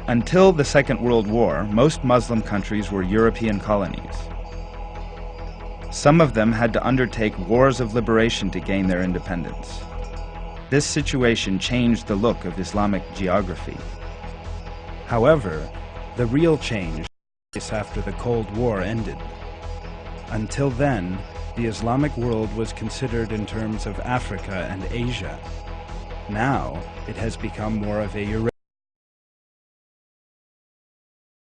Until the Second World War, most Muslim countries were European colonies. Some of them had to undertake wars of liberation to gain their independence. This situation changed the look of Islamic geography. However, the real change took place after the Cold War ended. Until then, the Islamic world was considered in terms of Africa and Asia. Now, it has become more of a Eurasia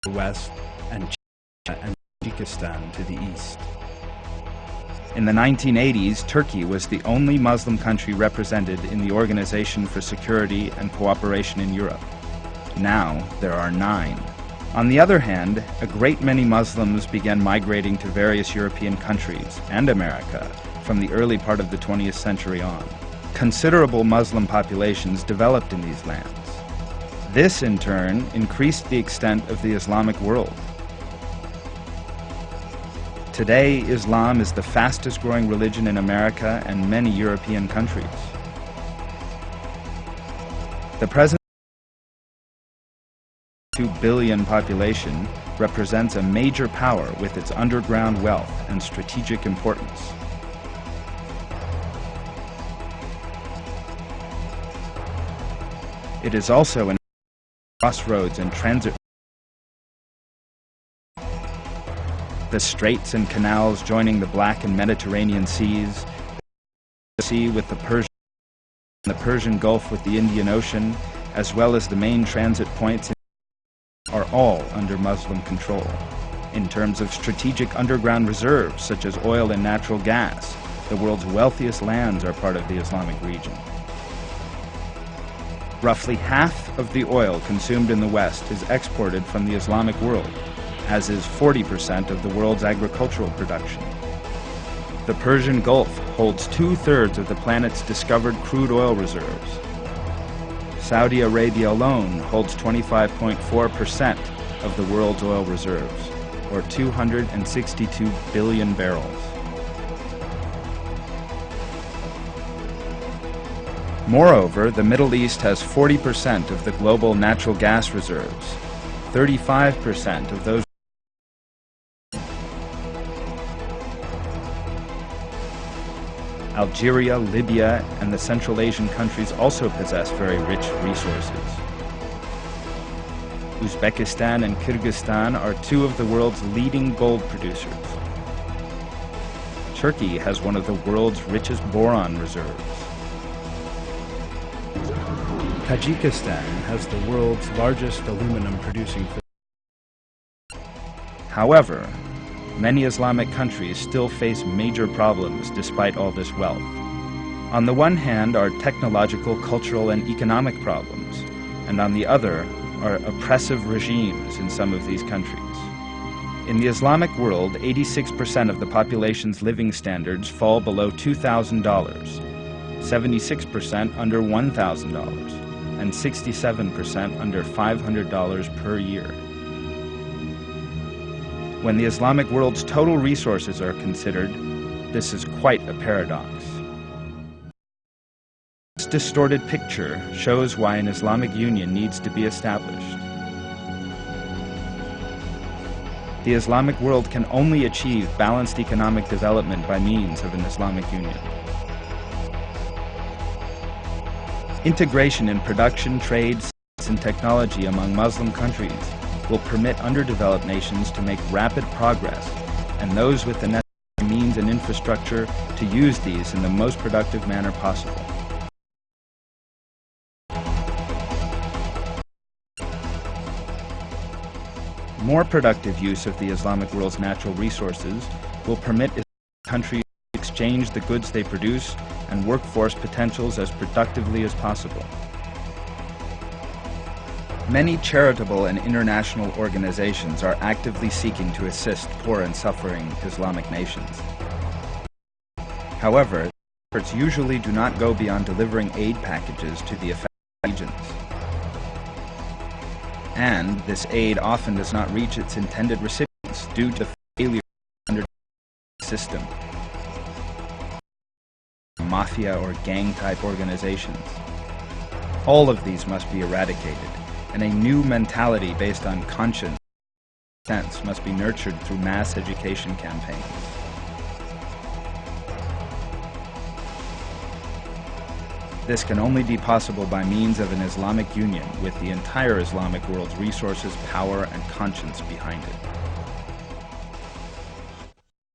to the west and China and Tajikistan to the east. In the 1980s, Turkey was the only Muslim country represented in the Organization for Security and Cooperation in Europe. Now, there are 9. On the other hand, a great many Muslims began migrating to various European countries and America from the early part of the 20th century on. Considerable Muslim populations developed in these lands. This, in turn, increased the extent of the Islamic world. Today, Islam is the fastest growing religion in America and many European countries. The present 2 billion population represents a major power with its underground wealth and strategic importance. It is also an crossroads and transit. The straits and canals joining the Black and Mediterranean seas, the sea with the Persian Gulf with the Indian Ocean, as well as the main transit points are all under Muslim control. In terms of strategic underground reserves such as oil and natural gas, the world's wealthiest lands are part of the Islamic region. Roughly half of the oil consumed in the West is exported from the Islamic world, as is 40% of the world's agricultural production. The Persian Gulf holds 2/3 of the planet's discovered crude oil reserves. Saudi Arabia alone holds 25.4% of the world's oil reserves, or 262 billion barrels. Moreover, the Middle East has 40% of the global natural gas reserves, 35% of those. Algeria, Libya, and the Central Asian countries also possess very rich resources. Uzbekistan and Kyrgyzstan are 2 of the world's leading gold producers. Turkey has one of the world's richest boron reserves. Tajikistan has the world's largest aluminum producing facility. However, many Islamic countries still face major problems despite all this wealth. On the one hand are technological, cultural, and economic problems, and on the other are oppressive regimes in some of these countries. In the Islamic world, 86% of the population's living standards fall below $2,000, 76% under $1,000, and 67% under $500 per year. When the Islamic world's total resources are considered, this is quite a paradox. This distorted picture shows why an Islamic Union needs to be established. The Islamic world can only achieve balanced economic development by means of an Islamic Union. Integration in production, trade, science, and technology among Muslim countries will permit underdeveloped nations to make rapid progress, and those with the necessary means and infrastructure to use these in the most productive manner possible. More productive use of the Islamic world's natural resources will permit countries to exchange the goods they produce and workforce potentials as productively as possible. Many charitable and international organizations are actively seeking to assist poor and suffering Islamic nations. However, efforts usually do not go beyond delivering aid packages to the affected regions. And this aid often does not reach its intended recipients due to the failure of the system. Mafia or gang-type organizations. All of these must be eradicated, and a new mentality based on conscience and sense must be nurtured through mass education campaigns. This can only be possible by means of an Islamic Union with the entire Islamic world's resources, power, and conscience behind it.